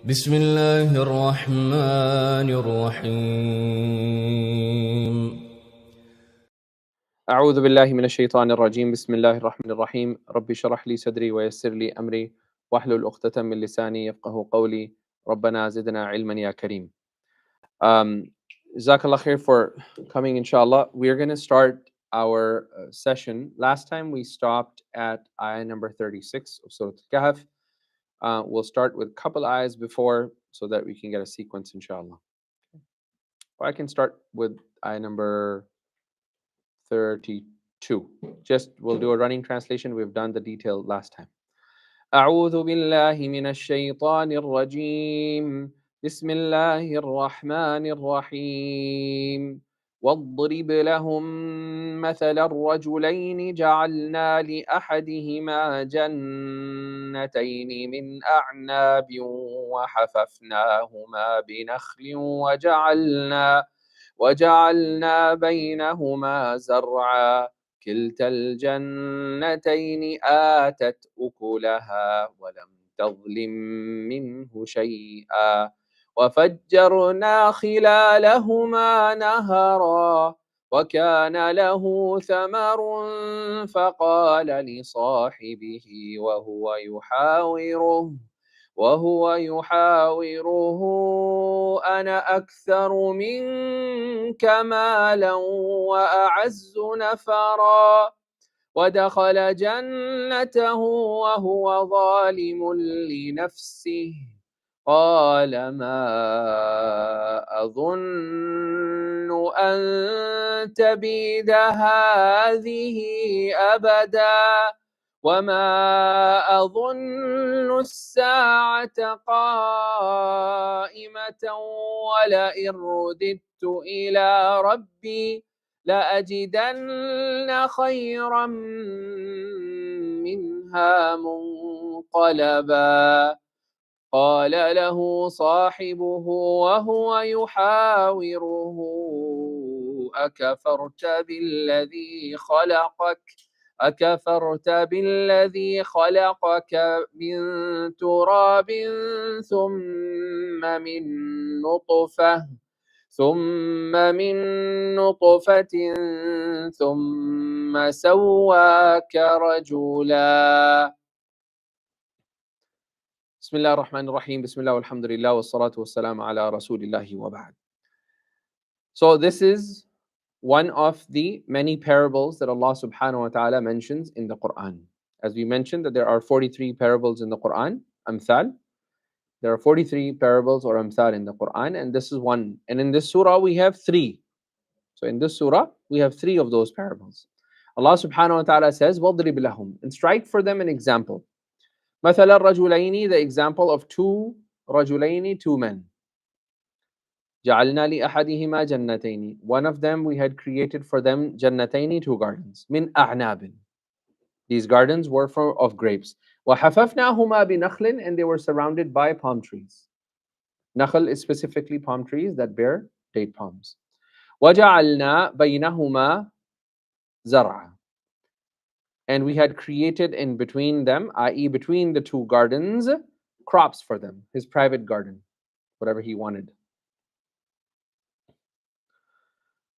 بسم الله الرحمن الرحيم أعوذ بالله من الشيطان الرجيم بسم الله الرحمن الرحيم رب اشرح لي صدري ويسر لي أمري واحلل عقدة من لساني يفقه قولي ربنا زدنا علما يا كريم. Jazakallah khair for coming, inshallah. We're going to start our session. Last time we stopped at ayah number 36 of Surah Kahf. We'll start with a couple ayahs before so that we can get a sequence, inshallah. Or I can start with ayah number 32. Just we'll do a running translation. We've done the detail last time. أعوذ بالله من الشيطان الرجيم بسم الله الرحمن الرحيم واضرب لهم مثل الرجلين جعلنا لأحدهما جنتين من أعناب وحففناهما بنخل وجعلنا بينهما زرعا كلتا الجنتين آتت أكلها ولم تظلم منه شيئا وفجرنا خلالهما نهرا وكان له ثمر فقال لصاحبه وهو يحاوره أنا أكثر منك مالا وأعز نفرا ودخل جنته وهو ظالم لنفسه قال ما أظن أن تبيد هذه أبدا وما أظن الساعة قائمة ولئن رددت إلى ربي لأجدن خيرا منها منقلبا قال له صاحبه وهو يحاوره أكفرت بالذي خلقك من تراب ثم من نطفة ثم سواك رجلا. بسم الله الرحمن الرحيم بسم الله والحمد لله والصلاة والسلام على رسول الله وبعد. So this is one of the many parables that Allah subhanahu wa ta'ala mentions in the Quran. As we mentioned that there are 43 parables in the Quran, Amthal. There are 43 parables or Amthal in the Quran, and this is one. And in this surah we have 3. So in this surah we have 3 of those parables. Allah subhanahu wa ta'ala says, وَاضْرِبْ لَهُمْ, and strike for them an example. مَثَلَ الرَّجُلَيْنِ, the example of two men. جعلنا لأحدهما جنتين, one of them we had created for them جنتين, 2 gardens. من أعناب, these gardens were of grapes. وحففناهما بنخل, and they were surrounded by palm trees. Nakhl is specifically palm trees that bear date palms. وجعلنا بينهما زرعا, and we had created in between them, i.e. between the 2 gardens, crops for them, his private garden, whatever he wanted.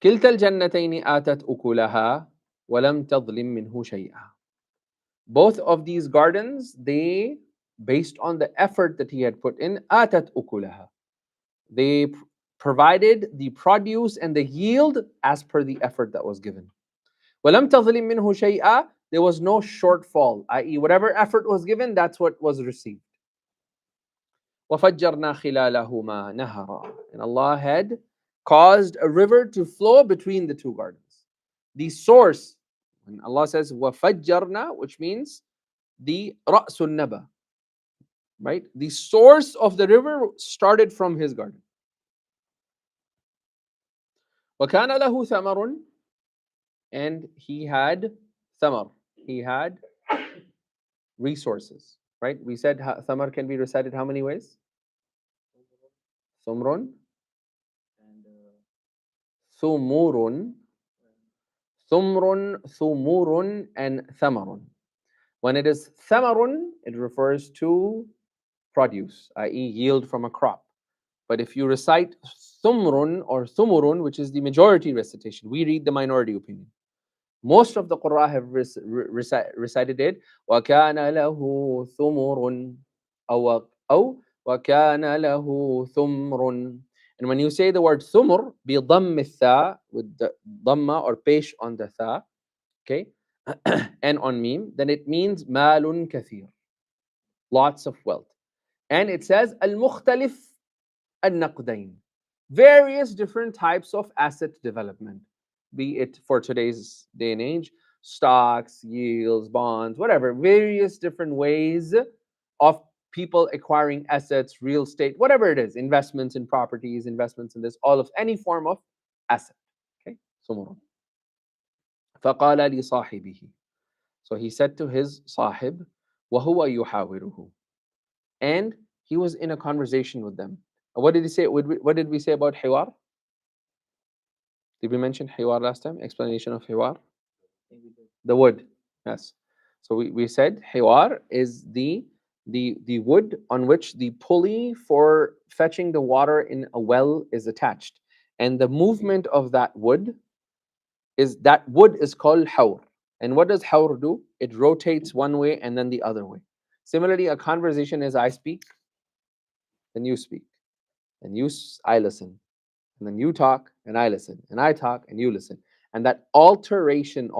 كلتا الجنتين آتت أكلها ولم تظلم منه شيئا. Both of these gardens, they, based on the effort that he had put in, آتت أكلها, they provided the produce and the yield as per the effort that was given. ولم تظلم منه شيئا, there was no shortfall, i.e. whatever effort was given, that's what was received. وفجرنا خلالهما نهرا, and Allah had caused a river to flow between the 2 gardens. The source, when Allah says وَفَجَّرْنَا, which means the رَأْسُ النَّبَى, right? The source of the river started from his garden. وَكَانَ لَهُ ثَمَرٌ, and he had thamar, he had resources, right? We said thamar can be recited how many ways? Thumrun, thumurun, thumurun, and thamarun. When it is thamarun, it refers to produce, i.e. yield from a crop. But if you recite thumrun or thumurun, which is the majority recitation, we read the minority opinion. Most of the Qur'an have recited it. وَكَانَ لَهُ ثُمُرٌ أو وَكَانَ لَهُ ثُمْرٌ. And when you say the word thumur, بِضَمِّ الثَّاء, with the dhamma or pesh on the tha, okay, and on meme, then it means malun kathir, lots of wealth. And it says al-mukhtalif al-naqdain, various different types of asset development, be it for today's day and age, stocks, yields, bonds, whatever, various different ways of people acquiring assets, real estate, whatever it is, investments in properties, investments in this, all of any form of asset. Okay, so فقال لصاحبه, so he said to his sahib, وهو يحاوره, and he was in a conversation with them. What did he say? What did we say about hiwar? Did we mention hiwar last time? Explanation of hiwar? The wood. Yes. So we said hiwar is the wood on which the pulley for fetching the water in a well is attached. And the movement of that wood is called hawr. And what does hawr do? It rotates one way and then the other way. Similarly, a conversation is I speak, then you speak, then I listen, and then you talk and I listen, and I talk and you listen. And that alternation,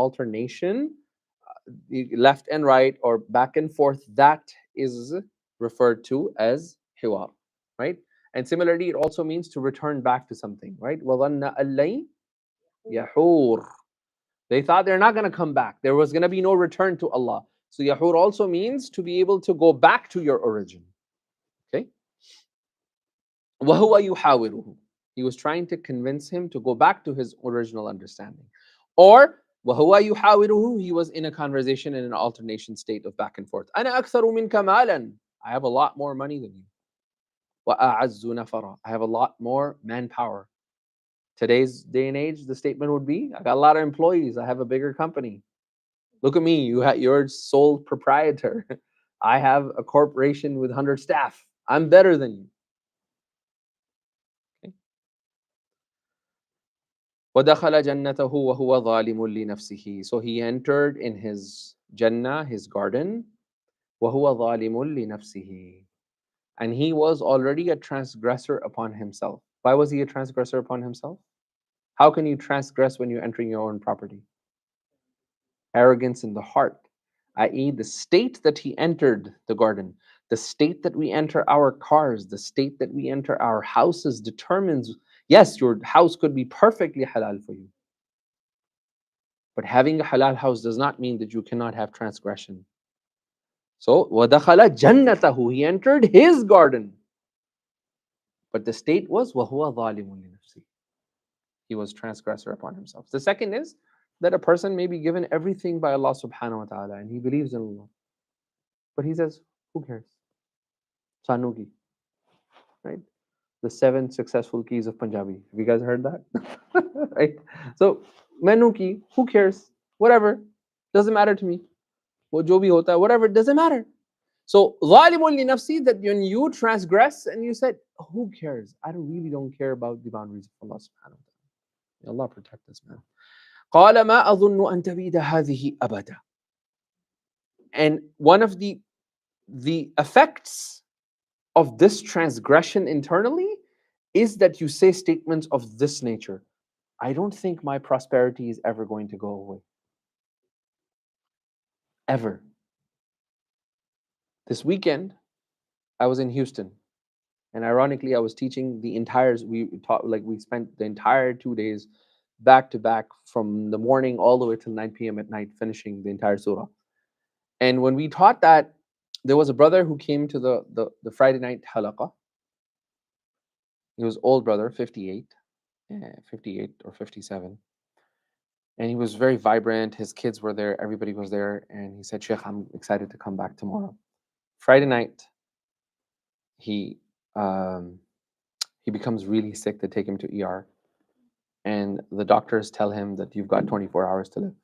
left and right or back and forth, that is referred to as hiwar, right? And similarly, it also means to return back to something, right? وَظَنَّ أَلَّيْ يَحُورُ. They thought they're not going to come back. There was going to be no return to Allah. So yahur also means to be able to go back to your origin. Okay? وَهُوَ يُحَاوِرُهُ. He was trying to convince him to go back to his original understanding. Or وَهُوَ يُحَاوِرُهُ, he was in a conversation in an alternation state of back and forth. أَنَا أَكْثَرُ مِنْكَ مَالًا. I have a lot more money than you. وَأَعَزُّ نَفَرًا. I have a lot more manpower. Today's day and age, the statement would be, I got a lot of employees. I have a bigger company. Look at me. You're sole proprietor. I have a corporation with 100 staff. I'm better than you. Okay. وَدَخَلَ جَنَّتَهُ وَهُوَ ظَالِمٌ لِنَفْسِهِ. So he entered in his Jannah, his garden, وَهُوَ ظَالِمٌ لِنَفْسِهِ. And he was already a transgressor upon himself. Why was he a transgressor upon himself? How can you transgress when you're entering your own property? Arrogance in the heart, i.e. the state that he entered the garden, the state that we enter our cars, the state that we enter our houses determines, yes, your house could be perfectly halal for you. But having a halal house does not mean that you cannot have transgression. So, وَدَخَلَ جَنَّتَهُ, he entered his garden. But the state was وَهُوَ ظَالِمٌ لِنَفْسِهِ. He was transgressor upon himself. The second is that a person may be given everything by Allah subhanahu wa ta'ala and he believes in Allah. But he says, who cares? Sanuki. Right? The 7 successful keys of Punjabi. Have you guys heard that? Right? So, Menuki, who cares? Whatever. Doesn't matter to me. Jo bhi hota hai, whatever, doesn't matter. So, ظَالِمٌ لِنَفْسِهِ, that when you transgress and you said, who cares? I really don't care about the boundaries of Allah subhanahu wa ta'ala. May Allah protect us, man. قَالَ مَا أَظُنُّ أَن تَبِيدَ هَذِهِ أَبَدًا. And one of the effects of this transgression internally is that you say statements of this nature. I don't think my prosperity is ever going to go away. Ever. This weekend, I was in Houston. And ironically, I was teaching the entire, we spent the entire 2 days back to back from the morning all the way till 9 p.m. at night, finishing the entire surah. And when we taught that, there was a brother who came to the Friday night halaqah. He was old brother, 58 or 57. And he was very vibrant. His kids were there. Everybody was there. And he said, Shaykh, I'm excited to come back tomorrow. Friday night, he becomes really sick. They take him to ER. And the doctors tell him that you've got 24 hours to live.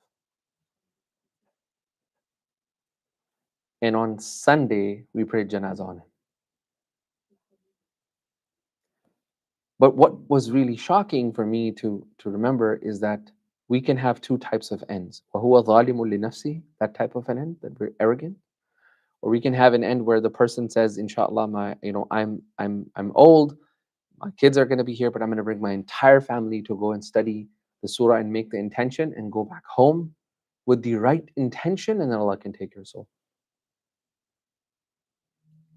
And on Sunday, we prayed janazah on him. But what was really shocking for me to remember is that we can have two types of ends. وَهُوَ ظَالِمٌ لِنَفْسِهِ, that type of an end, that we're arrogant. Or we can have an end where the person says, inshallah, I'm old, my kids are going to be here, but I'm going to bring my entire family to go and study the surah and make the intention and go back home with the right intention, and then Allah can take your soul.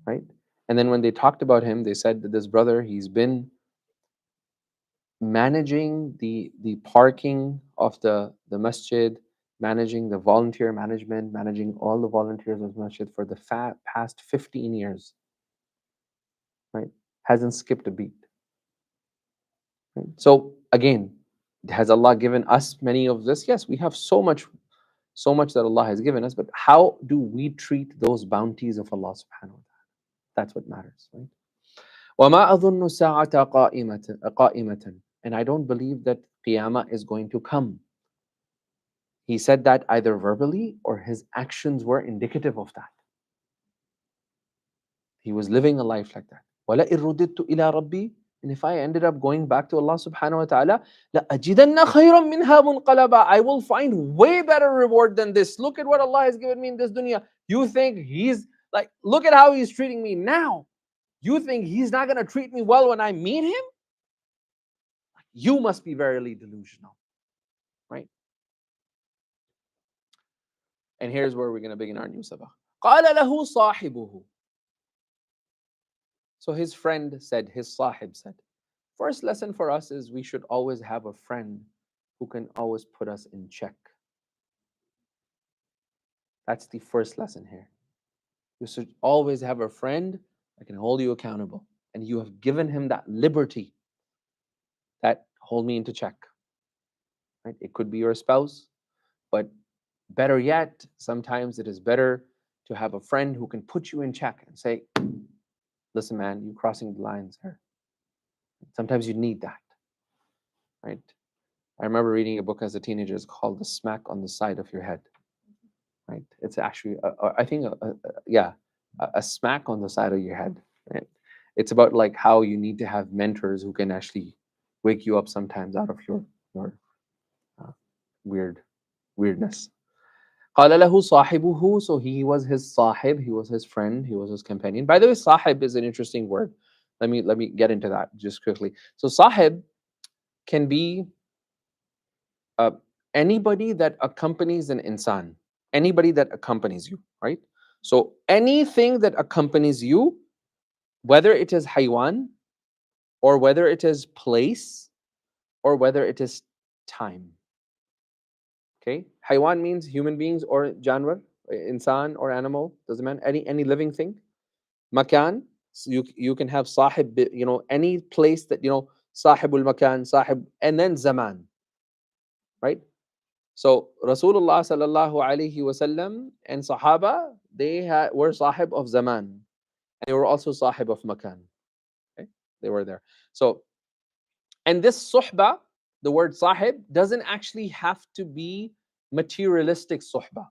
Right? And then when they talked about him, they said that this brother, he's been managing the parking of the masjid, managing the volunteer management, managing all the volunteers of the masjid for the past 15 years. Right? Hasn't skipped a beat. Right? So again, has Allah given us many of this? Yes, we have so much that Allah has given us, but how do we treat those bounties of Allah subhanahu wa ta'ala? That's what matters, right? وَمَا أَظُنُّ السَّاعَةَ قَائِمَةً, and I don't believe that Qiyamah is going to come. He said that either verbally or his actions were indicative of that. He was living a life like that. وَلَئِن رُدِدْتُ إِلَىٰ رَبِّي, and if I ended up going back to Allah subhanahu wa ta'ala, لَأَجِدَنَّ خَيْرًا مِنْهَا مُنْقَلَبًا, I will find way better reward than this. Look at what Allah has given me in this dunya. You think he's like, look at how he's treating me now. You think he's not going to treat me well when I meet him? You must be verily delusional. Right? And here's where we're going to begin our new sabah. قَالَ لَهُ صَاحِبُهُ, so his friend said, his sahib said, first lesson for us is we should always have a friend who can always put us in check. That's the first lesson here. You should always have a friend that can hold you accountable. And you have given him that liberty that hold me into check. Right? It could be your spouse, but better yet, sometimes it is better to have a friend who can put you in check and say, listen, man, you're crossing the lines here. Sometimes you need that. Right? I remember reading a book as a teenager. It's called The Smack on the Side of Your Head. Right? It's actually, I think, a smack on the side of your head. Right? It's about like how you need to have mentors who can actually wake you up sometimes out of your weirdness. قال له صاحبه, so he was his sahib, he was his friend, he was his companion. By the way, sahib is an interesting word. Let me get into that just quickly. So sahib can be anybody that accompanies an insan, anybody that accompanies you, right? So anything that accompanies you, whether it is haywan, or whether it is place, or whether it is time. Okay, haywan means human beings or janwar, insan or animal, doesn't matter, any living thing. Makan, so you can have sahib, any place that, sahibul makan, sahib, and then zaman, right? So Rasulullah sallallahu alaihi wasallam and Sahaba, they were sahib of zaman, and they were also sahib of makan. Okay? They were there. So, and this suhba, the word sahib, doesn't actually have to be materialistic suhba.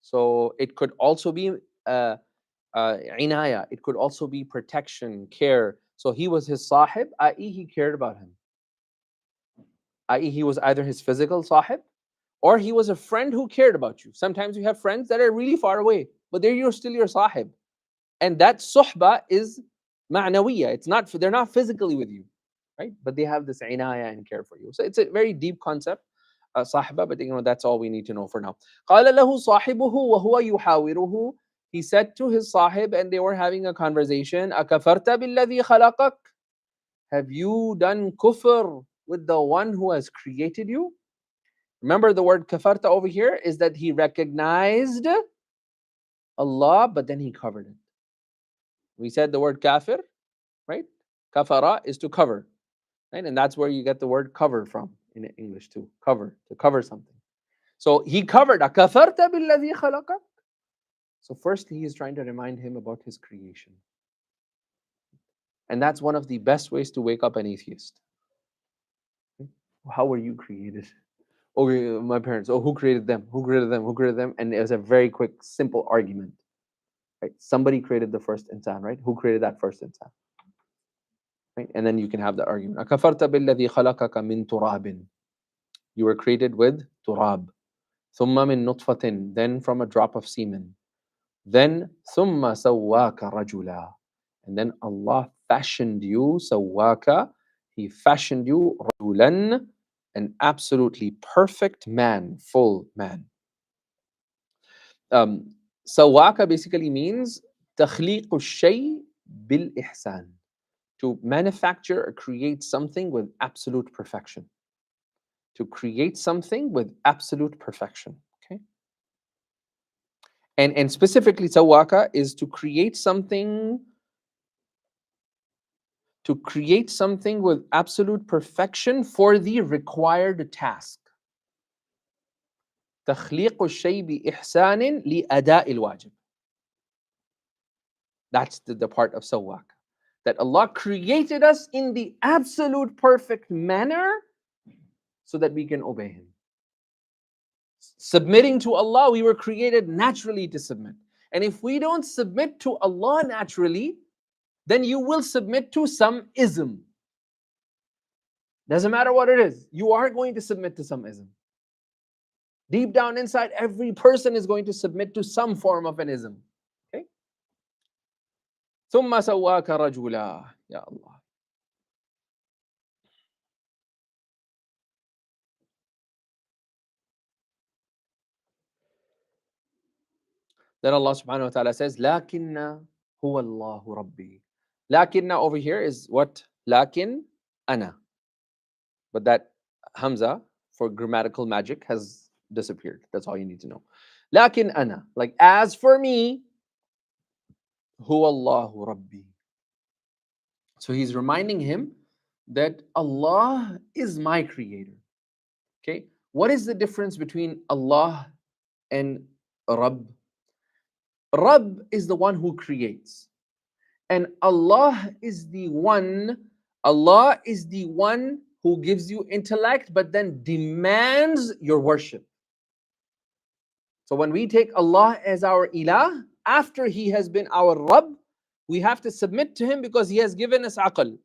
So it could also be inaya. It could also be protection, care. So he was his sahib, i.e. he cared about him. I.e. he was either his physical sahib, or he was a friend who cared about you. Sometimes you have friends that are really far away, but you're still your sahib. And that suhba is ma'nawiyya. They're not physically with you, right? But they have this inaya and care for you. So it's a very deep concept, sahba, but that's all we need to know for now. قَالَ لَهُ صَاحِبُهُ وَهُوَ يُحَاوِرُهُ, he said to his sahib, and they were having a conversation, أَكَفَرْتَ بِالَّذِي خَلَقَكَ, have you done kufr with the one who has created you? Remember, the word kafarta over here is that he recognized Allah, but then he covered it. We said the word kafir, right? Kafara is to cover, right? And that's where you get the word cover from in English too. Cover, to cover something. So he covered. أَكَفَرْتَ بِالَّذِي خَلَقَكَ. So firstly, he is trying to remind him about his creation. And that's one of the best ways to wake up an atheist. How were you created? Okay, my parents. Oh, who created them? Who created them? Who created them? And it was a very quick, simple argument. Right? Somebody created the first insan, right? Who created that first insan? Right? And then you can have the argument. أَكَفَرْتَ بِالَّذِي خَلَقَكَ مِن تُرَابٍ. You were created with turab. ثُمَّ مِن نُطْفَةٍ. Then from a drop of semen. Then ثُمَّ سَوَّاكَ رَجُلًا. And then Allah fashioned you, سَوَّاكَ. He fashioned you, رَجُلًا, an absolutely perfect man, full man. Sawaka basically means تخليق الشيء بالإحسان. To manufacture or create something with absolute perfection. To create something with absolute perfection. Okay. And specifically sawaka is to create something with absolute perfection for the required task. تخليق الشيء بإحسان لأداء الواجب. That's the part of sawak. That Allah created us in the absolute perfect manner so that we can obey Him. Submitting to Allah, we were created naturally to submit. And if we don't submit to Allah naturally, then you will submit to some ism. Doesn't matter what it is, you are going to submit to some ism. Deep down inside, every person is going to submit to some form of an ism. Okay? ثُمَّ سَوَّاكَ رَجُلًا. Ya Allah. Then Allah subhanahu wa ta'ala says, لَكِنَّ هُوَ اللَّهُ رَبِّي. Lakinna over here is what? Lakin ana. But that hamza for grammatical magic has disappeared. That's all you need to know. Lakin ana. Like, as for me, huwa Allahu Rabbi. So he's reminding him that Allah is my creator. Okay? What is the difference between Allah and Rabb? Rabb is the one who creates. And Allah is the one who gives you intellect, but then demands your worship. So when we take Allah as our ilah, after He has been our Rabb, we have to submit to Him because He has given us aql.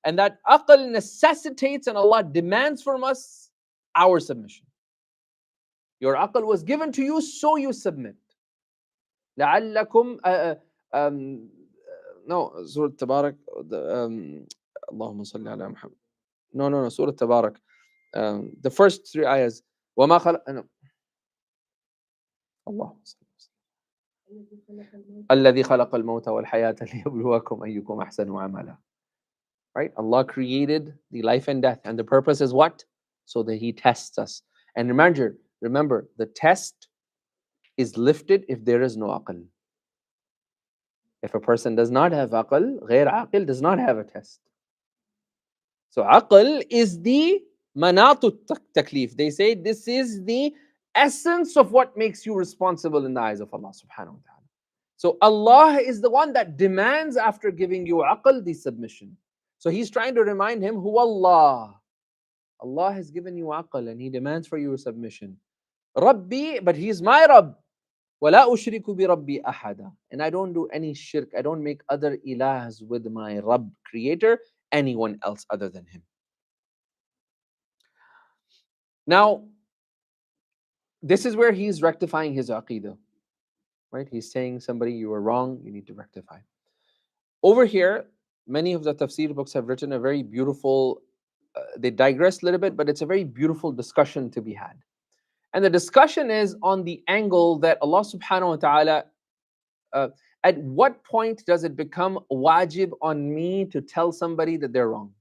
And that aql necessitates and Allah demands from us our submission. Your aql was given to you, so you submit. لعلكم no, Surah Tabarak, Allahumma salli ala Muhammad. No, Surah Tabarak. The first three ayahs. وَمَا خَلَقَ اللهم صل الذي خلق الموت والحياة ليبلوكم أيكم أحسن عملا. Right? Allah created the life and death, and the purpose is what? So that He tests us. And remember, the test is lifted if there is no aql. If a person does not have aql, غير aql does not have a test. So aql is the manatu taklif. They say this is the essence of what makes you responsible in the eyes of Allah subhanahu wa ta'ala. So Allah is the one that demands after giving you aql, the submission. So He's trying to remind him who Allah. Allah has given you aql and He demands for you submission. Rabbi, but He's my Rabb. وَلَا أُشْرِكُ بِرَبِّي أَحَدًا. And I don't do any shirk. I don't make other ilahs with my Rabb, creator, anyone else other than Him. Now, this is where he's rectifying his aqidah. Right? He's saying, somebody, you were wrong, you need to rectify. Over here, many of the tafsir books have written a very beautiful, they digress a little bit, but it's a very beautiful discussion to be had. And the discussion is on the angle that Allah subhanahu wa ta'ala, at what point does it become wajib on me to tell somebody that they're wrong?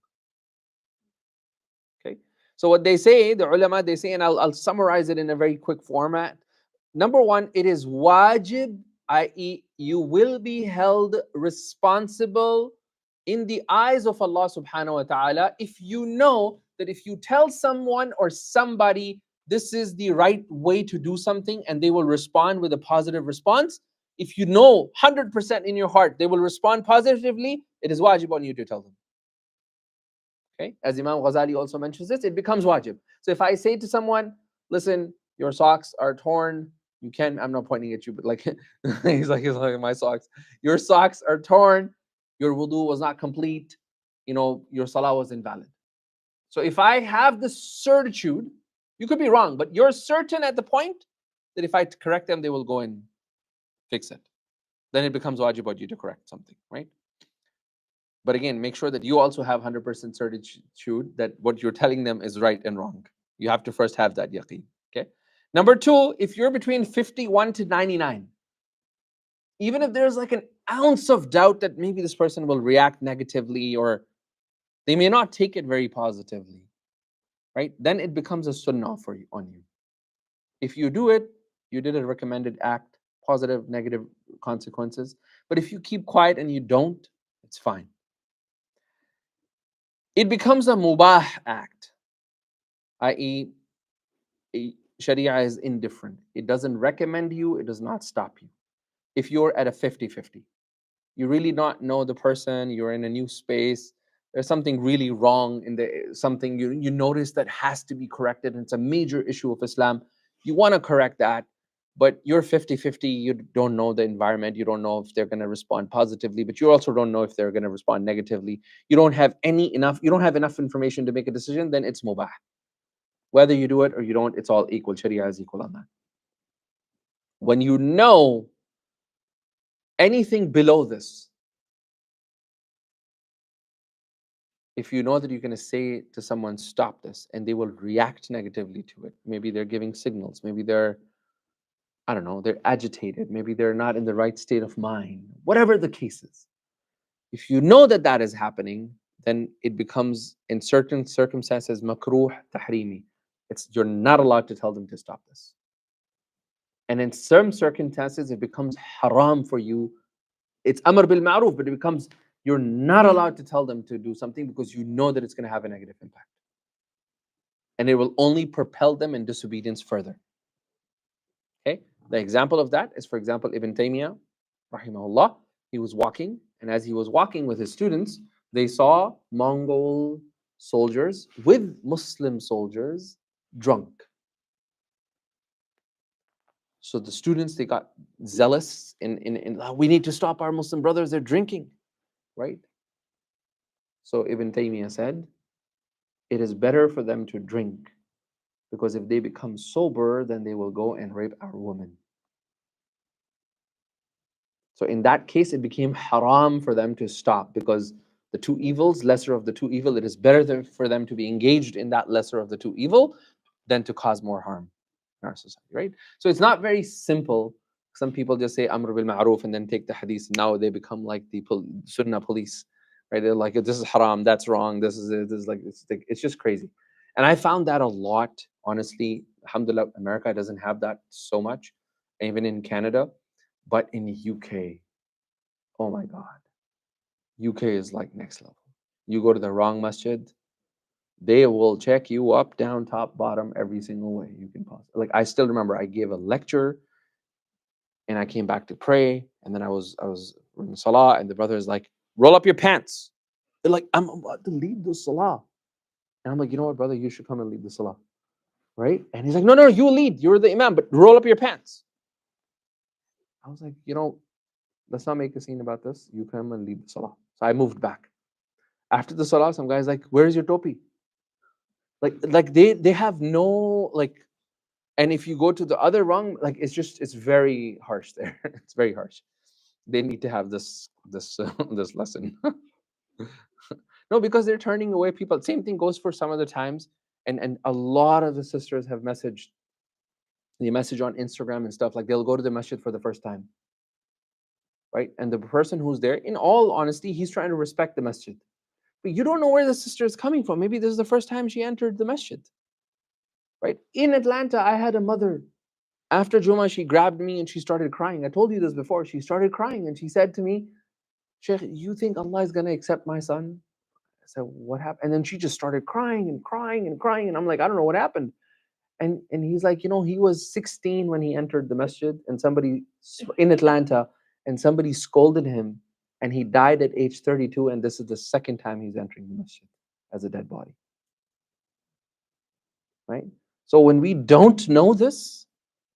Okay. So what they say, the ulama, they say, and I'll summarize it in a very quick format. Number one, it is wajib, i.e., you will be held responsible in the eyes of Allah subhanahu wa ta'ala if you know that if you tell someone or somebody this is the right way to do something and they will respond with a positive response, if you know 100% in your heart they will respond positively, it is wajib on you to tell them. Okay, as Imam Ghazali also mentions this, it becomes wajib. So if I say to someone, listen, your socks are torn, you can, I'm not pointing at you, but like he's like my socks, your socks are torn, your wudu was not complete, your salah was invalid. So if I have the certitude, you could be wrong, but you're certain at the point that if I correct them, they will go and fix it. Then it becomes wajib on you to correct something, right? But again, make sure that you also have 100% certitude that what you're telling them is right and wrong. You have to first have that yaqeen. Okay. Number two, if you're between 51 to 99, even if there's like an ounce of doubt that maybe this person will react negatively or they may not take it very positively, right? Then it becomes a sunnah for you on you. If you do it, you did a recommended act, positive, negative consequences. But if you keep quiet and you don't, it's fine. It becomes a mubah act, i.e., Sharia is indifferent. It doesn't recommend you, it does not stop you. If you're at a 50-50, you really not know the person, you're in a new space, there's something really wrong in something you notice that has to be corrected, and it's a major issue of Islam. You want to correct that, but you're 50-50, you don't know the environment, you don't know if they're going to respond positively, but you also don't know if they're going to respond negatively. You don't have enough information to make a decision, then it's mubah. Whether you do it or you don't, it's all equal. Sharia is equal on that. When you know anything below this, if you know that you're going to say to someone, stop this, and they will react negatively to it, maybe they're giving signals, maybe they're, I don't know, they're agitated, maybe they're not in the right state of mind, whatever the case is. If you know that that is happening, then it becomes, in certain circumstances, makruh tahrimi. You're not allowed to tell them to stop this. And in some circumstances, it becomes haram for you. It's amr bil ma'ruf, but it becomes, you're not allowed to tell them to do something because you know that it's going to have a negative impact. And it will only propel them in disobedience further. Okay? The example of that is, for example, Ibn Taymiyyah, rahimahullah, he was walking, and as he was walking with his students, they saw Mongol soldiers with Muslim soldiers drunk. So the students, they got zealous in we need to stop our Muslim brothers, they're drinking, right? So Ibn Taymiyyah said, it is better for them to drink, because if they become sober, then they will go and rape our women. So in that case, it became haram for them to stop, because the two evils, lesser of the two evil, it is better for them to be engaged in that lesser of the two evil than to cause more harm in our society, right? So it's not very simple. Some people just say amr bil ma'ruf and then take the hadith. Now they become like the sunnah police, right? They're like, this is haram, that's wrong, this is like, it's just crazy. And I found that a lot, honestly. Alhamdulillah, America doesn't have that so much, even in Canada. But in UK, oh my God, UK is like next level. You go to the wrong masjid, they will check you up, down, top, bottom, every single way you can possibly. Like, I still remember I gave a lecture and I came back to pray, and then I was in salah, and the brother is like, roll up your pants. They're like, I'm about to lead the salah. And I'm like, you know what, brother, you should come and lead the salah. Right? And he's like, no, you lead. You're the imam, but roll up your pants. I was like, let's not make a scene about this. You come and lead the salah. So I moved back. After the salah, some guy's like, where's your topi? Like they have no, like, and if you go to the other wrong, like, it's very harsh there. It's very harsh. They need to have this this lesson. No, because they're turning away people. Same thing goes for some other times. And a lot of the sisters have messaged, they message on Instagram and stuff, like they'll go to the masjid for the first time. Right? And the person who's there, in all honesty, he's trying to respect the masjid. But you don't know where the sister is coming from. Maybe this is the first time she entered the masjid. Right? In Atlanta, I had a mother. After Jummah, she grabbed me and she started crying. I told you this before. She started crying and she said to me, Shaykh, you think Allah is going to accept my son? I said, what happened? And then she just started crying and crying and crying. And I'm like, I don't know what happened. And he's like, he was 16 when he entered the masjid, and somebody in Atlanta, and somebody scolded him, and he died at age 32, and this is the second time he's entering the masjid as a dead body. Right? So when we don't know this,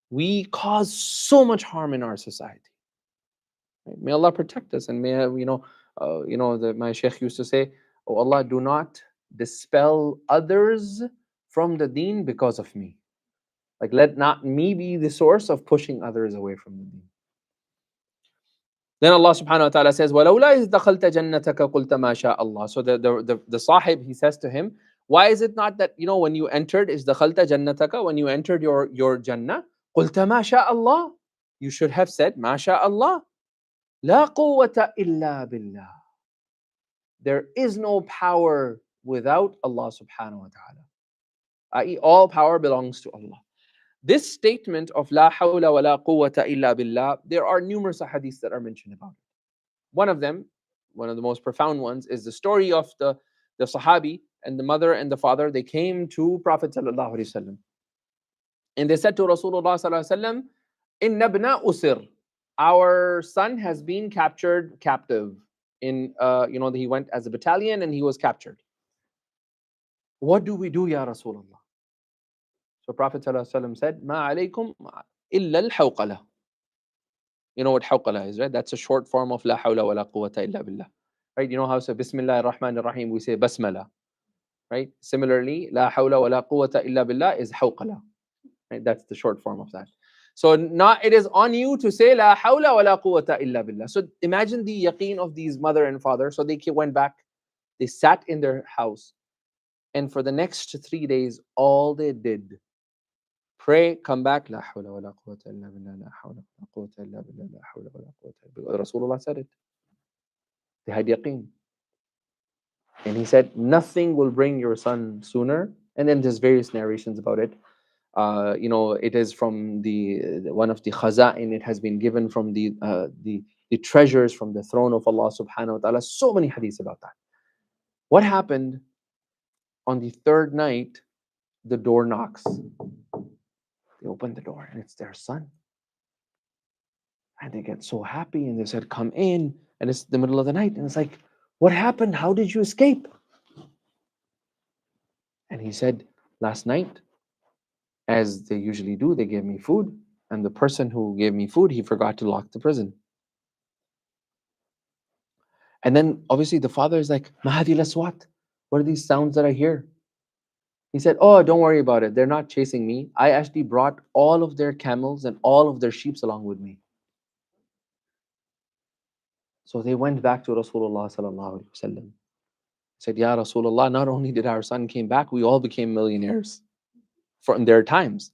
we cause so much harm in our society. Right? May Allah protect us, and may my Shaykh used to say, Oh Allah, do not dispel others from the deen because of me. Like, let not me be the source of pushing others away from the deen. Then Allah subhanahu wa ta'ala says, وَلَوْلَا إِذْ دَخَلْتَ جَنَّتَكَ قُلْتَ مَا شَاءَ اللَّهِ. So the sahib, he says to him, why is it not that, when you entered, إِذْ دَخَلْتَ جَنَّتَكَ, when you entered your Jannah, قُلْتَ مَا شَاءَ اللَّهِ. You should have said, مَا شَاءَ اللَّهِ. لَا قُوَّةَ إِلَّا بِاللَّهِ. There is no power without Allah subhanahu wa ta'ala. I.e., all power belongs to Allah. This statement of La hawla wa la quwwata illa billah, there are numerous hadiths that are mentioned about it. One of them, one of the most profound ones, is the story of the Sahabi and the mother and the father. They came to Prophet sallallahu alaihi wasallam, and they said to Rasulullah sallallahu alaihi wasallam, "Inna ibna usir, our son has been captured captive. He went as a battalion and he was captured. What do we do, ya Rasulullah?" So Prophet sallallahu alaihi wasallam said, "Ma alaykum illa al-hawqala." You know what hawqala is, right? That's a short form of La hawla wa la quwwata illa billah. Right? You know how to say Bismillah ar-Rahman ar-Rahim, we say Basmala. Right? Similarly, La hawla wa la quwwata illa billah is hawqala. Right? That's the short form of that. So not it is on you to say La hawla wa la quwwata illa billah. So imagine the yaqeen of these mother and father. So they went back, they sat in their house, and for the next 3 days, all they did, pray, come back, La hawla wa la quwwata illa billah, la hawla wa la quwwata illa billah, la hawla wa la quwwata illa billah. Rasulullah said it. They had yaqeen. And he said, nothing will bring your son sooner. And then there's various narrations about it. It is from the one of the khaza'in. It has been given from the treasures from the throne of Allah subhanahu wa ta'ala. So many hadiths about that. What happened on the third night? The door knocks. They open the door and it's their son. And they get so happy and they said, come in. And it's the middle of the night. And it's like, what happened? How did you escape? And he said, last night, as they usually do, they gave me food. And the person who gave me food, he forgot to lock the prison. And then obviously the father is like, Mahadi laswat. What are these sounds that I hear? He said, oh, don't worry about it. They're not chasing me. I actually brought all of their camels and all of their sheep along with me. So they went back to Rasulullah sallallahu alaihi wasallam. Said, Ya Rasulullah, not only did our son came back, we all became millionaires from their times.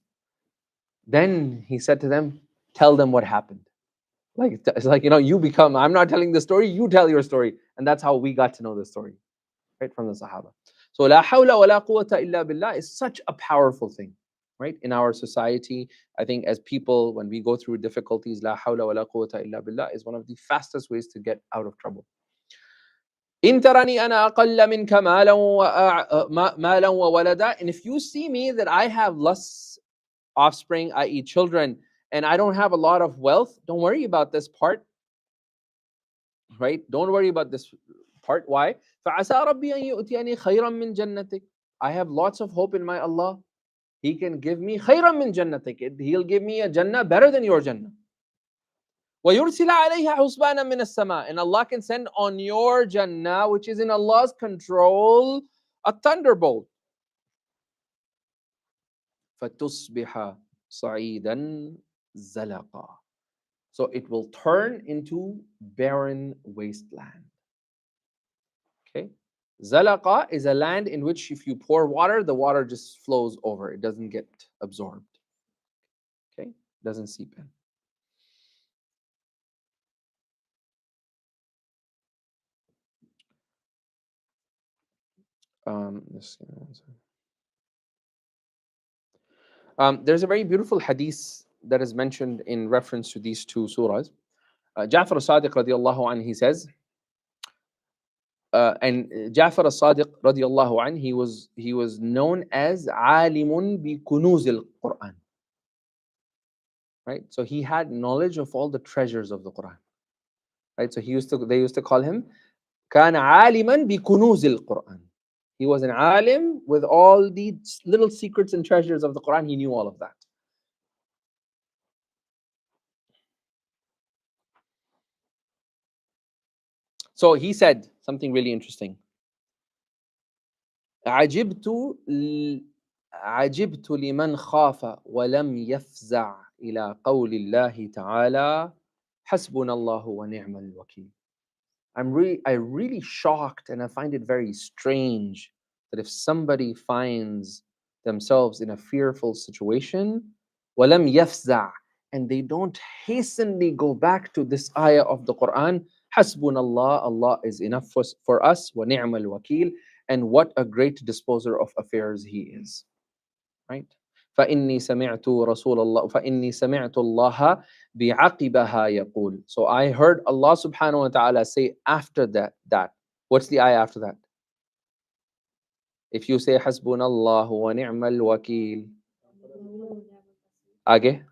Then he said to them, tell them what happened. It's like, you become, I'm not telling the story, you tell your story. And that's how we got to know the story, right, from the Sahaba. So, La hawla wa la quwwata illa billah is such a powerful thing, right? In our society, I think as people, when we go through difficulties, La hawla wa la quwwata illa billah is one of the fastest ways to get out of trouble. إن ترني أنا أقل منك مالا وولدا. And if you see me that I have less offspring, i.e. children, and I don't have a lot of wealth, don't worry about this part. Right? Don't worry about this part. Why? فَعَسَىٰ رَبِّي أَن يُؤْتِيَنِي خَيْرًا مِّن جَنَّتِكَ. I have lots of hope in my Allah. He can give me خَيْرًا مِّن جَنَّتِكَ. He'll give me a Jannah better than your Jannah. وَيُرْسِلَ عَلَيْهَا حُسْبَانًا مِّنَ السَّمَاءِ. And Allah can send on your Jannah, which is in Allah's control, a thunderbolt. فَتُصْبِحَ صَعِيدًا زَلَقًا. So it will turn into barren wasteland. Okay? Zalaqa is a land in which if you pour water, the water just flows over. It doesn't get absorbed. Okay? It doesn't seep in. There's a very beautiful hadith that is mentioned in reference to these two surahs. Ja'far al-Sadiq radiallahu anhu, he says, and Ja'far al-Sadiq radiallahu anhu, he was known as alimun bi kunuz al-Quran. Right? So he had knowledge of all the treasures of the Quran. Right? So they used to call him كان عالما بكنوز القرآن. He was an alim with all the little secrets and treasures of the Quran. He knew all of that. So he said something really interesting. عجبت عجبت لمن خاف ولم يفزع إلى قول الله تعالى حسبنا الله ونعم الوكيل. I really shocked, and I find it very strange that if somebody finds themselves in a fearful situation, وَلَمْ يَفْزَعْ, and they don't hastily go back to this ayah of the Quran, حَسْبُنَ اللَّهُ, Allah is enough for us, وَنِعْمَ الْوَكِيلُ, and what a great disposer of affairs He is. Right? فإني سمعت رسول الله فإني سمعت الله بعقبها يقول. So I heard Allah subhanahu wa ta'ala say after that. What's the ayah after that? If you say حسبنا الله ونعم الوكيل, آگے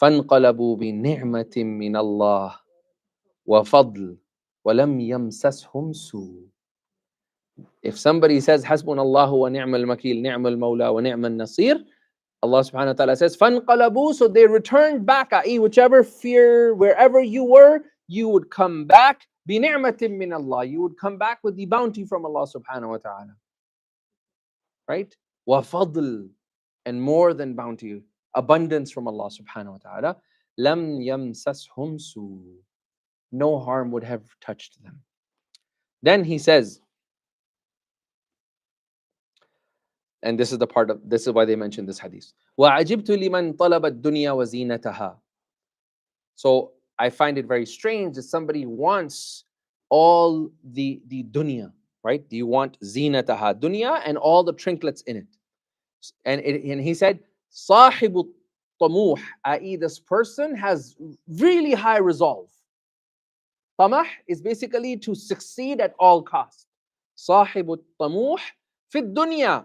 فانقلبوا بنعمة من الله وفضل ولم يمسسهم سوء. If somebody says حسبنا الله ونعم الوكيل نعم المولى ونعم النصير, Allah subhanahu wa ta'ala says, فَانْقَلَبُوا, so they returned back, i.e. whichever fear, wherever you were, you would come back, بِنِعْمَةٍ مِّنَ اللَّهِ, you would come back with the bounty from Allah subhanahu wa ta'ala. Right? وَفَضْلٍ, and more than bounty, abundance from Allah subhanahu wa ta'ala. لَمْ يَمْسَسْهُمْ سُوءٌ, no harm would have touched them. Then he says, and this is why they mentioned this hadith. وَعَجِبْتُ لِمَنْ طَلَبَ الدُّنْيَا وَزِينَتَهَا. So I find it very strange that somebody wants all the dunya, right? You want zinataha, dunya, and all the trinkets in it. And he said, صاحب الطموح, i.e. this person has really high resolve. Tamah is basically to succeed at all costs. صاحب الطموح في الدنيا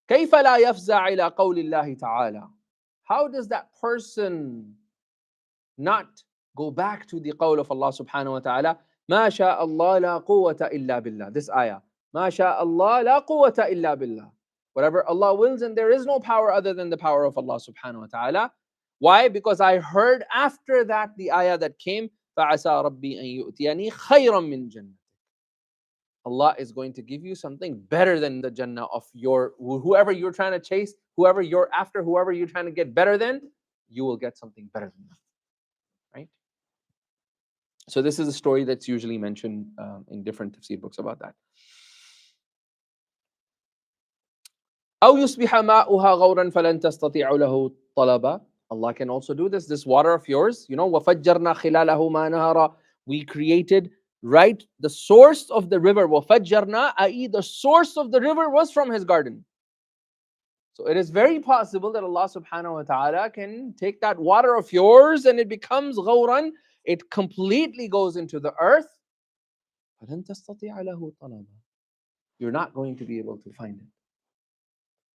كيف لا يفزع إلى قول الله تعالى. How does that person not go back to the qawl of Allah subhanahu wa ta'ala, ما شاء الله لا قوة إلا بالله. This ayah, ما شاء الله لا قوة إلا بالله. Whatever Allah wills, and there is no power other than the power of Allah subhanahu wa ta'ala. Why? Because I heard after that the ayah that came, فَعَسَى رَبِّي أَن يُؤْتِيَنِي خَيْرًا مِّن جَنَّةٍ. Allah is going to give you something better than the Jannah of whoever you're trying to chase, whoever you're after, whoever you're trying to get better than, you will get something better than that. Right? So this is a story that's usually mentioned in different tafsir books about that. أو يصبح ماؤها غورا فلن تستطيع له طلبا. Allah can also do this. This water of yours, وفجرنا خلاله ما نهرا. We created, right, the source of the river. وفجرنا, i.e. the source of the river was from His garden. So it is very possible that Allah subhanahu wa ta'ala can take that water of yours and it becomes غورا. It completely goes into the earth. فلن تستطيع له طلبا. You're not going to be able to find it.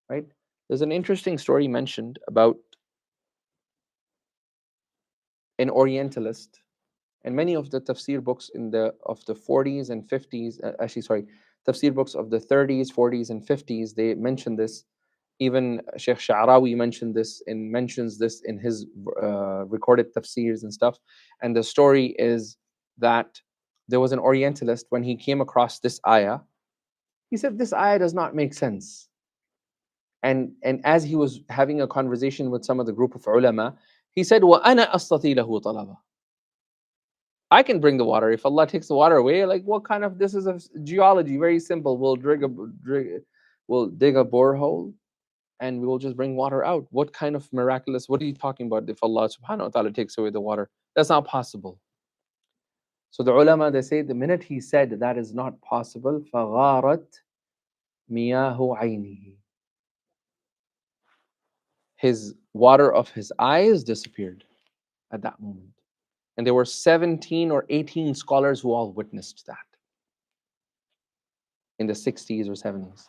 Right? There's an interesting story mentioned about an Orientalist, and many of the tafsir books of the 40s and 50s, tafsir books of the 30s, 40s, and 50s, they mention this. Even Shaykh Sha'rawi mentions this in his recorded tafsirs and stuff. And the story is that there was an Orientalist, when he came across this ayah, he said, this ayah does not make sense. And as he was having a conversation with some of the group of ulama, he said, وَأَنَا أَسْتَطِي لَهُ طَلَبًا. I can bring the water. If Allah takes the water away, like what kind of, this is a geology, very simple. We'll dig a borehole and we will just bring water out. What kind of miraculous, what are you talking about if Allah subhanahu wa ta'ala takes away the water? That's not possible. So the ulama, they say, the minute he said that is not possible, فَغَارَتْ مِيَاهُ عَيْنِهِ. His water of his eyes disappeared at that moment. And there were 17 or 18 scholars who all witnessed that in the 60s or 70s.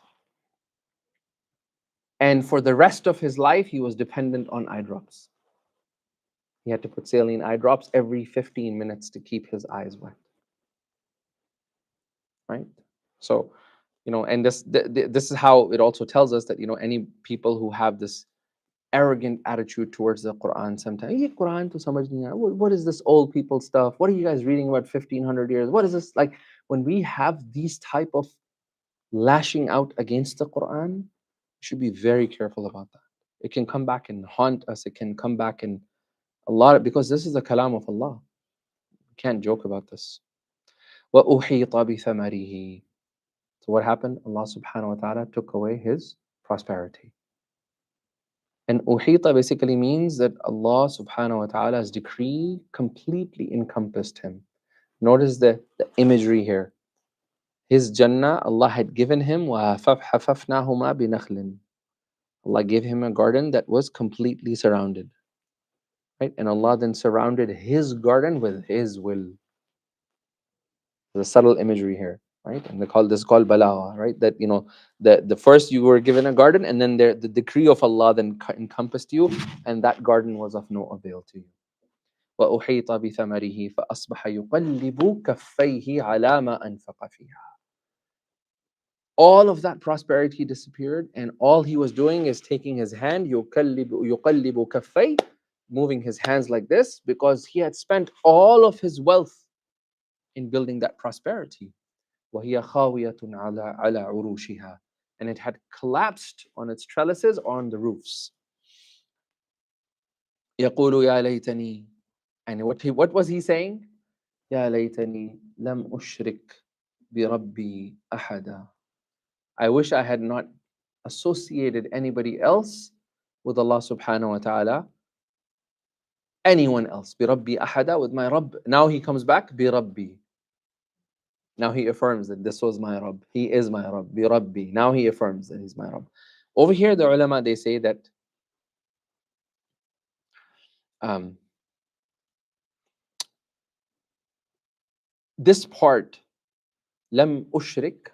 And for the rest of his life, he was dependent on eye drops. He had to put saline eye drops every 15 minutes to keep his eyes wet. Right? So, and this is how it also tells us that, any people who have this arrogant attitude towards the Quran sometimes, Quran to samajh nahi aaya. What is this old people stuff? What are you guys reading about 1500 years? What is this? Like, when we have these type of lashing out against the Quran, we should be very careful about that. It can come back and haunt us. It can come back and a lot, because this is the kalam of Allah. We can't joke about this. وَأُحِيطَ بِثَمَرِهِ. So what happened? Allah subhanahu wa ta'ala took away his prosperity. And uhita basically means that Allah subhanahu wa ta'ala's decree completely encompassed him. Notice the imagery here. His Jannah, Allah had given him, وَحَفَفْنَاهُمَا بِنَخْلٍ. Allah gave him a garden that was completely surrounded. Right? And Allah then surrounded his garden with his will. There's a subtle imagery here. Right? And this is called balagha, right? That the first you were given a garden, and then the decree of Allah then encompassed you, and that garden was of no avail to you. وَأُحِيطَ بِثَمَرِهِ فَأَصْبَحَ يُقَلِّبُ كَفَّيْهِ عَلَى مَا أَنْفَقَ فِيهَا. All of that prosperity disappeared, and all he was doing is taking his hand, يُقَلِّبُ كَفَّيْهِ, moving his hands like this, because he had spent all of his wealth in building that prosperity. وَهِيَ خَاوِيَةٌ عَلَى عُرُوشِهَا. And it had collapsed on its trellises or on the roofs. يَقُولُ يَا لَيْتَنِي. And what was he saying? يَا لَيْتَنِي لَمْ أُشْرِكْ بِرَبِّي أَحَدًا. I wish I had not associated anybody else with Allah subhanahu wa ta'ala. Anyone else. بِرَبِّي أَحَدًا, with my Rabb. Now he comes back, بِرَبِّي. Now he affirms that this was my Rabb. He is my Rabb. بِرَبِّي. Now he affirms that he's my Rabb. Over here, the ulama, they say that this part, lam ushrik,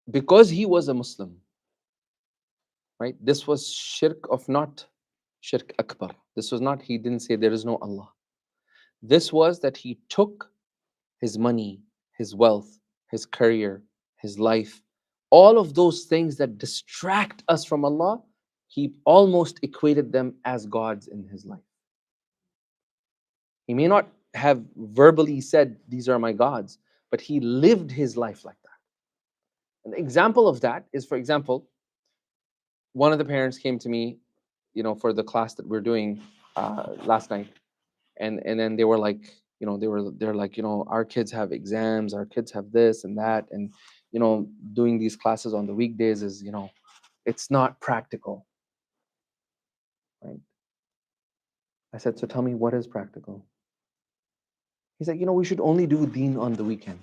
because he was a Muslim, right? This was shirk of not shirk akbar. This was not, he didn't say there is no Allah. This was that he took his money, his wealth, his career, his life, all of those things that distract us from Allah, he almost equated them as gods in his life. He may not have verbally said, these are my gods, but he lived his life like that. An example of that is, for example, one of the parents came to me, for the class that we're doing last night, and then they were like, they're like, our kids have exams, our kids have this and that, and doing these classes on the weekdays is, it's not practical, right? I said, so tell me, what is practical? He's like, we should only do deen on the weekend.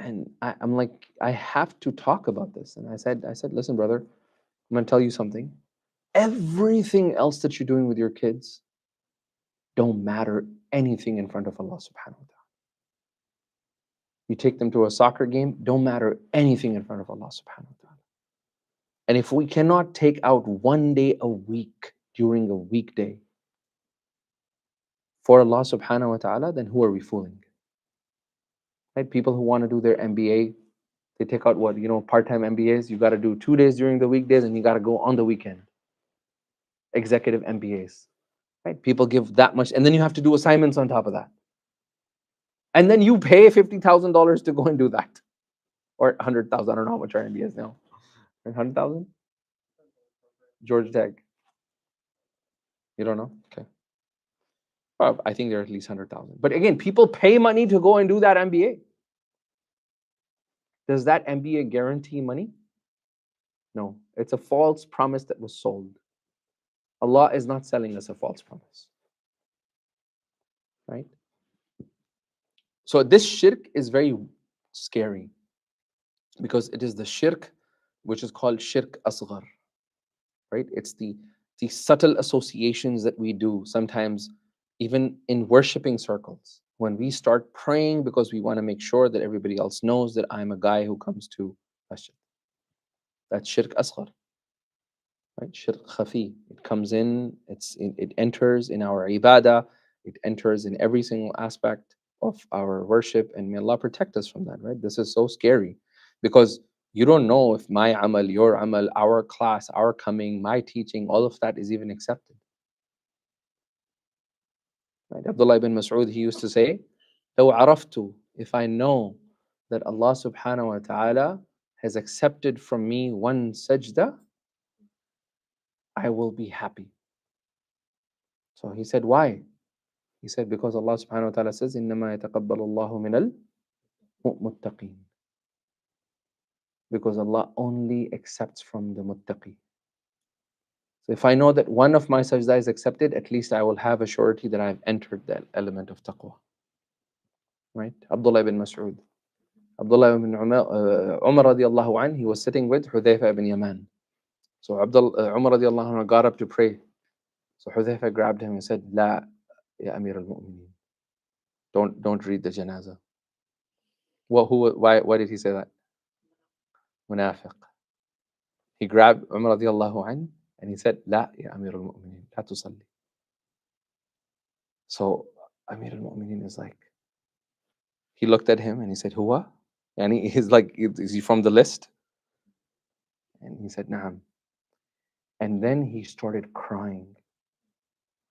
And I'm like, I have to talk about this. And I said, listen, brother, I'm going to tell you something. Everything else that you're doing with your kids don't matter anything in front of Allah subhanahu wa ta'ala. You take them to a soccer game, don't matter anything in front of Allah subhanahu wa ta'ala. And if we cannot take out one day a week during a weekday for Allah subhanahu wa ta'ala, then who are we fooling? Right? People who want to do their MBA, they take out what, part-time MBAs. You got to do 2 days during the weekdays and you got to go on the weekend. Executive MBAs, right? People give that much, and then you have to do assignments on top of that. And then you pay $50,000 to go and do that. Or 100,000, I don't know how much our MBA is now. 100,000? Georgia Tech. You don't know? Okay. I think there are at least 100,000. But again, people pay money to go and do that MBA. Does that MBA guarantee money? No. It's a false promise that was sold. Allah is not selling us a false promise. Right? So this shirk is very scary, because it is the shirk which is called shirk asghar. Right? It's the subtle associations that we do sometimes, even in worshipping circles. When we start praying because we want to make sure that everybody else knows that I'm a guy who comes to masjid. That's shirk asghar. Right? Shirk khafi. It comes in, it enters in our ibadah, it enters in every single aspect of our worship, and may Allah protect us from that, right? This is so scary, because you don't know if my amal, your amal, our class, our coming, my teaching, all of that is even accepted. Right? Abdullah ibn Mas'ud, he used to say, لو عرفت if I know that Allah subhanahu wa ta'ala has accepted from me one sajda, I will be happy. So he said, why? He said, because Allah subhanahu wa ta'ala says, إِنَّمَا يَتَقَبَّلُ اللَّهُ مِنَ الْمُتَّقِينَ. Because Allah only accepts from the muttaqi. So if I know that one of my sajda is accepted, at least I will have a surety that I have entered that element of taqwa. Right? Abdullah ibn Mas'ud. Abdullah ibn Umar radiallahu anh, he was sitting with Hudhayfa ibn Yaman. So Umar radiallahu anh got up to pray. So Hudhayfa grabbed him and said, La, ya Amir al-Mu'mineen. Don't read the janazah. Why did he say that? Munafiq. He grabbed Umar radiallahu anh and he said, La, ya Amir al-Mu'mineen, la tusalli. So Amir al-Mu'mineen is like, he looked at him and he said, Huwa? And he's like, is he from the list? And he said, Na'am. And then he started crying.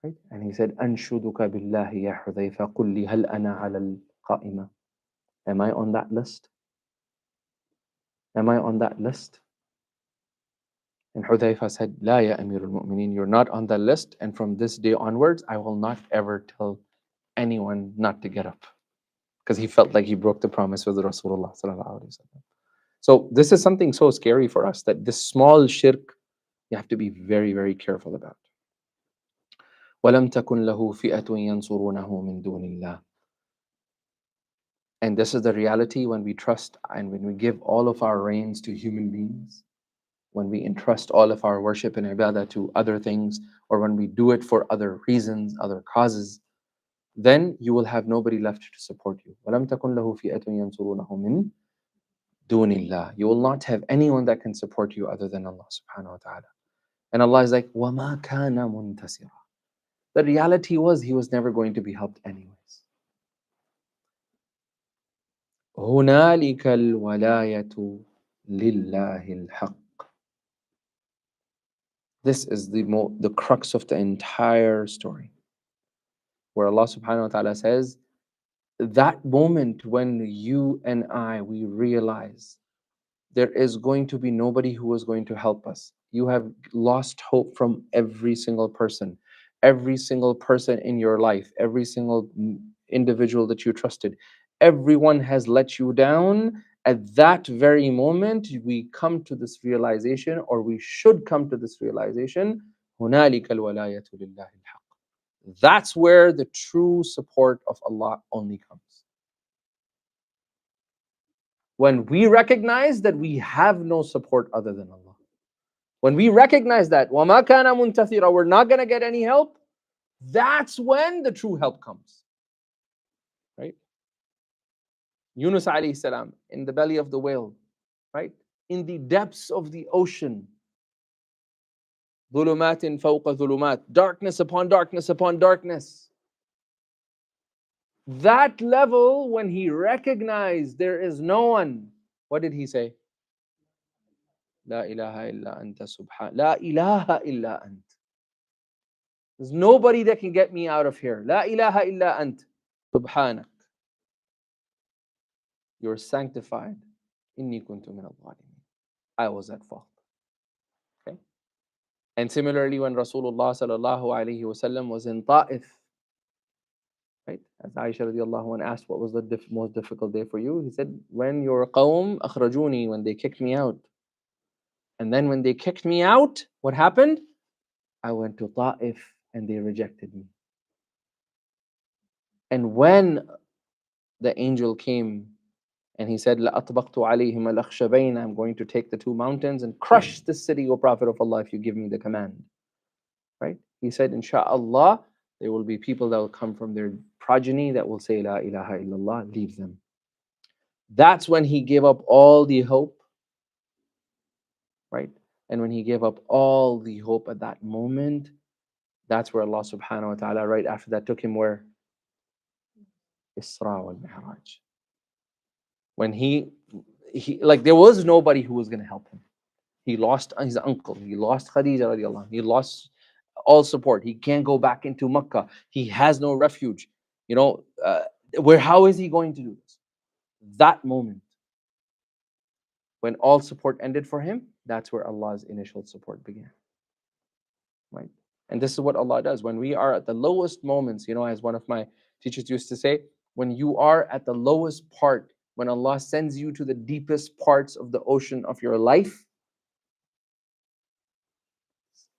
Right? And he said, Anshuduka billahi ya Hudhayfa, qul li hal ana ala al-qa'ima. Am I on that list? Am I on that list? And Hudhayfa said, La ya Amir al-Mu'mineen, you're not on that list. And from this day onwards, I will not ever tell anyone not to get up. Because he felt like he broke the promise with Rasulullah sallallahu alaihi wasallam. So this is something so scary for us, that this small shirk, you have to be very, very careful about. وَلَمْ تَكُنْ لَهُ فِئَةٌ يَنْصُرُونَهُ مِنْ دُونِ اللَّهِ. And this is the reality when we trust and when we give all of our reins to human beings, when we entrust all of our worship and ibadah to other things, or when we do it for other reasons, other causes, then you will have nobody left to support you. وَلَمْ تَكُنْ لَهُ فِئَةٌ يَنْصُرُونَهُ مِنْ دُونِ اللَّهِ. You will not have anyone that can support you other than Allah subhanahu wa ta'ala. And Allah is like, وَمَا كَانَ مُنْتَصِرًا. The reality was he was never going to be helped anyways. هُنَالِكَ الْوَلَايَةُ لِلَّهِ الْحَقِّ. This is the crux of the entire story, where Allah subhanahu wa ta'ala says, that moment when you and we realize there is going to be nobody who is going to help us. You have lost hope from every single person in your life, every single individual that you trusted. Everyone has let you down. At that very moment, we come to this realization, or we should come to this realization, هُنَالِكَ الْوَلَايَةُ لِلَّهِ الْحَقِّ. That's where the true support of Allah only comes. When we recognize that we have no support other than Allah. When we recognize that, وَمَا كَانَ مُنْتَثِرًا, we're not going to get any help, that's when the true help comes. Right? Yunus alayhi salam, in the belly of the whale, right? In the depths of the ocean. ظُلُمَاتٍ فَوْقَ ظُلُمَاتٍ, darkness upon darkness upon darkness. That level, when he recognized there is no one, what did he say? La ilaha illa anta subhan. La ilaha illa ant. There's nobody that can get me out of here. La ilaha illa ant. Subhanak. You're sanctified. Inni kuntu min al-zalimin. I was at fault. Okay? And similarly, when Rasulullah sallallahu alayhi wasallam was in Ta'if, right? As Aisha radiallahu anha asked, what was the most difficult day for you? He said, when your qawm akhrajuni, when they kicked me out. And then when they kicked me out, what happened? I went to Ta'if and they rejected me. And when the angel came and he said, لَأَطْبَقْتُ عَلَيْهِمَ الْأَخْشَبَيْنِ, I'm going to take the two mountains and crush the city, O Prophet of Allah, if you give me the command. Right? He said, Insha'Allah, there will be people that will come from their progeny that will say, La ilaha illallah, leave them. That's when he gave up all the hope. Right? And when he gave up all the hope at that moment, that's where Allah subhanahu wa ta'ala, right after that, took him where? Isra wal Mi'raj. When he like, there was nobody who was going to help him. He lost his uncle. He lost Khadija radiallahu anha. He lost all support. He can't go back into Makkah. He has no refuge. How is he going to do this? that moment, when all support ended for him, that's where Allah's initial support began. Right? And this is what Allah does. When we are at the lowest moments, as one of my teachers used to say, when you are at the lowest part, when Allah sends you to the deepest parts of the ocean of your life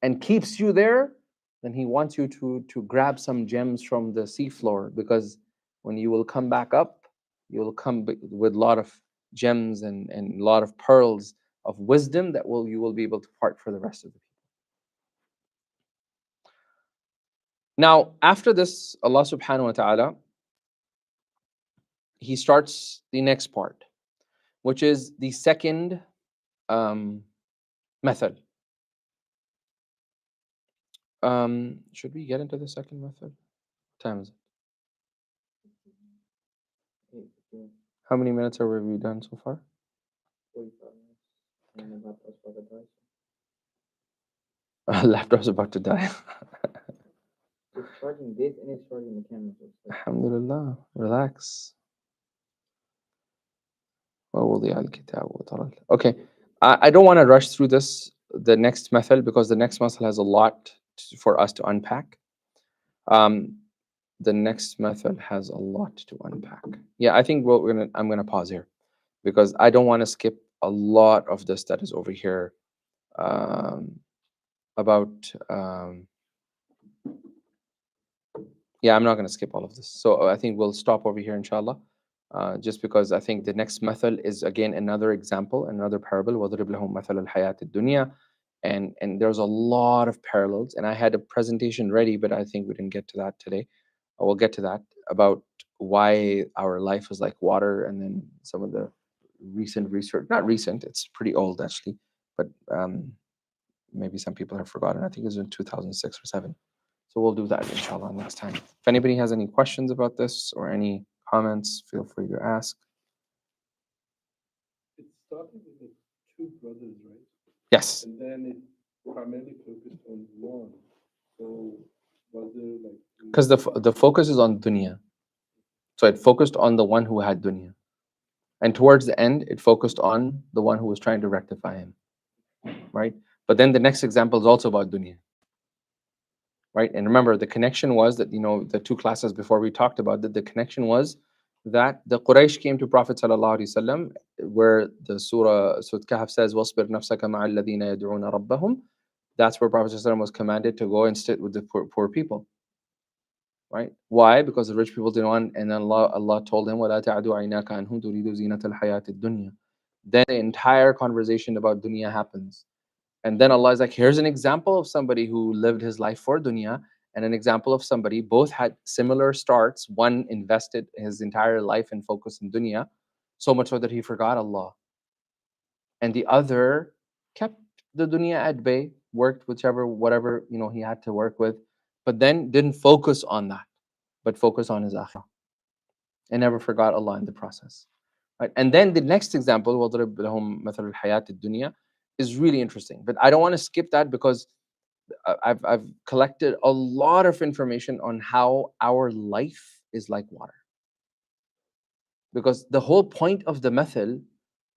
and keeps you there, then He wants you to grab some gems from the seafloor, because when you will come back up, you will come with a lot of gems and a lot of pearls of wisdom that you will be able to part for the rest of the people. Now, after this, Allah subhanahu wa ta'ala, He starts the next part, which is the second method. Should we get into the second method? What time is it? How many minutes have we done so far? 45 minutes. Laptop's about to die. It's charging this and it's charging the camera. Alhamdulillah. Relax. Okay. I don't want to rush through the next method, because the next method has a lot for us to unpack. The next method has a lot to unpack. Yeah, I think I'm gonna pause here, because I don't want to skip a lot of this that is over here about. Yeah, I'm not going to skip all of this. So I think we'll stop over here, inshallah, just because I think the next method is, again, another example, another parable. وَضْرِبْ لَهُمْ مَثَلَ الْحَيَاةِ الدُّنْيَا. And there's a lot of parallels. And I had a presentation ready, but I think we didn't get to that today. We'll get to that, about why our life is like water, and then some of the recent research. Not recent, it's pretty old, actually. But maybe some people have forgotten. I think it was in 2006 or 7. So we'll do that, inshallah, next time. If anybody has any questions about this or any comments, feel free to ask. It started with the two brothers, right? Yes. And then it primarily focused on one. So was there like... Because the focus is on dunya. So it focused on the one who had dunya. And towards the end, it focused on the one who was trying to rectify him. Right? But then the next example is also about dunya. Right? And remember, the connection was that, the two classes before we talked about that, the connection was that the Quraysh came to Prophet ﷺ, where the Surah Kahf says, وَاصْبِرْ نَفْسَكَ مَعَ الَّذِينَ يَدْعُونَ رَبَّهُم. That's where Prophet ﷺ was commanded to go and sit with the poor people. Right? Why? Because the rich people didn't want, and then Allah told him, وَلَا تَعْدُ عَيْنَاكَ عَنْهُمْ تُرِيدُ زِينَةَ الْحَيَاةِ الدُّنْيَا. Then the entire conversation about dunya happens. And then Allah is like, here's an example of somebody who lived his life for dunya, and an example of somebody, both had similar starts. One invested his entire life and focus in dunya, so much so that he forgot Allah. And the other kept the dunya at bay, worked whatever he had to work with, but then didn't focus on that, but focus on his akhirah, and never forgot Allah in the process. Right? And then the next example, وَضْرِبْ لَهُمْ مَثَلَ الْحَيَاةِ الدُّنْيَا, is really interesting. But I don't want to skip that, because I've collected a lot of information on how our life is like water. Because the whole point of the method,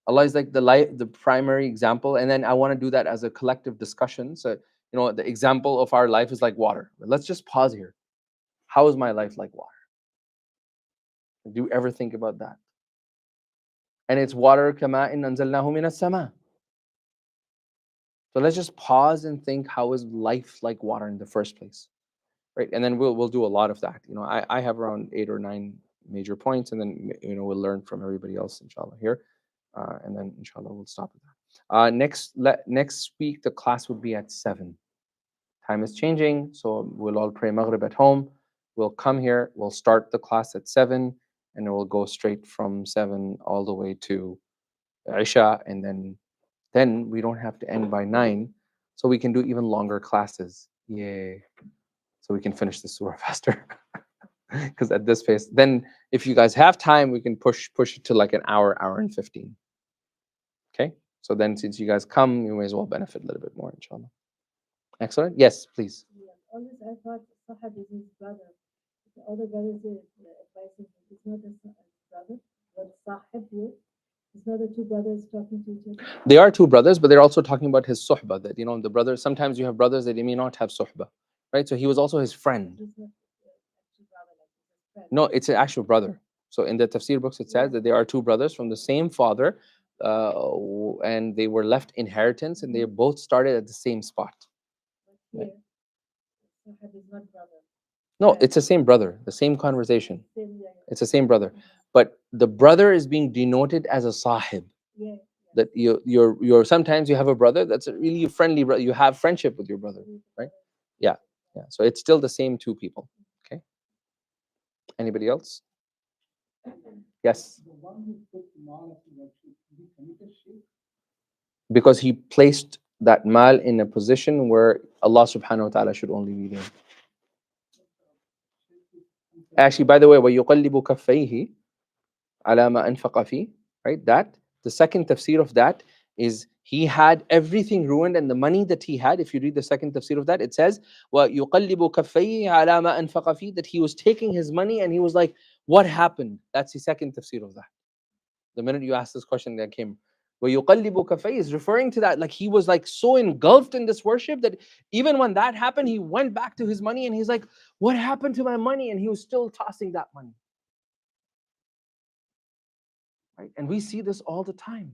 Allah is like the primary example, and then I want to do that as a collective discussion. So, the example of our life is like water. Let's just pause here. How is my life like water? Do you ever think about that? And it's water, كَمَاءٍ أَنزَلْنَاهُ مِنَ السَّمَاءِ. So let's just pause and think, how is life like water in the first place? Right? And then we'll do a lot of that. I have around 8 or 9 major points, and then we'll learn from everybody else, inshallah, here. And then inshallah we'll stop with that. Next week the class would be at 7. Time is changing, so we'll all pray Maghrib at home. We'll come here, we'll start the class at 7, and it will go straight from 7 all the way to Isha, and then we don't have to end by 9, so we can do even longer classes. Yay. So we can finish the surah faster. Because at this pace, then if you guys have time, we can push it to like an hour and 15. Okay? So then since you guys come, you may as well benefit a little bit more, inshallah. Excellent. Yes, please. Yeah, always I thought Sahab is his brother. The other brother is advising him. It's not a brother, but Sahib saw the two brothers talking to each other. They are two brothers, but they're also talking about his suhbah. That the brothers. Sometimes you have brothers that they may not have suhbah, right? So he was also his friend. He's not actually brother, like he's his friend. No, it's an actual brother. So in the tafsir books, it says that there are two brothers from the same father, and they were left inheritance, and they both started at the same spot. But here, Sahab is not brother. No, it's the same brother, the same conversation. Same, yeah, It's the same brother, but the brother is being denoted as a sahib. yeah. That you're sometimes you have a brother that's a really friendly brother. You have friendship with your brother, right? Yeah. So it's still the same two people. Okay. Anybody else? Yes. The one who put mal as a virtue, he committed shirk. Because he placed that mal in a position where Allah subhanahu wa ta'ala should only be there. Actually, by the way, وَيُقَلِّبُ كَفَّيْهِ عَلَى مَا أَنْفَقَ فِيهِ, right? That, the second tafsir of that is he had everything ruined, and the money that he had, if you read the second tafsir of that, it says, وَيُقَلِّبُ كَفَّيْهِ عَلَى مَا أَنْفَقَ فِيهِ, that he was taking his money and he was like, what happened? That's the second tafsir of that. The minute you asked this question, that came. وَيُقَلِّبُ كَفَّيْهِ is referring to that, like he was like so engulfed in this worship that even when that happened, he went back to his money and he's like, what happened to my money? And he was still tossing that money. Right? And we see this all the time.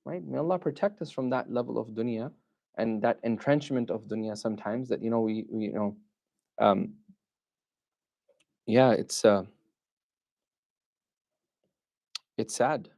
Right? May Allah protect us from that level of dunya and that entrenchment of dunya sometimes that, yeah, it's sad. It's sad.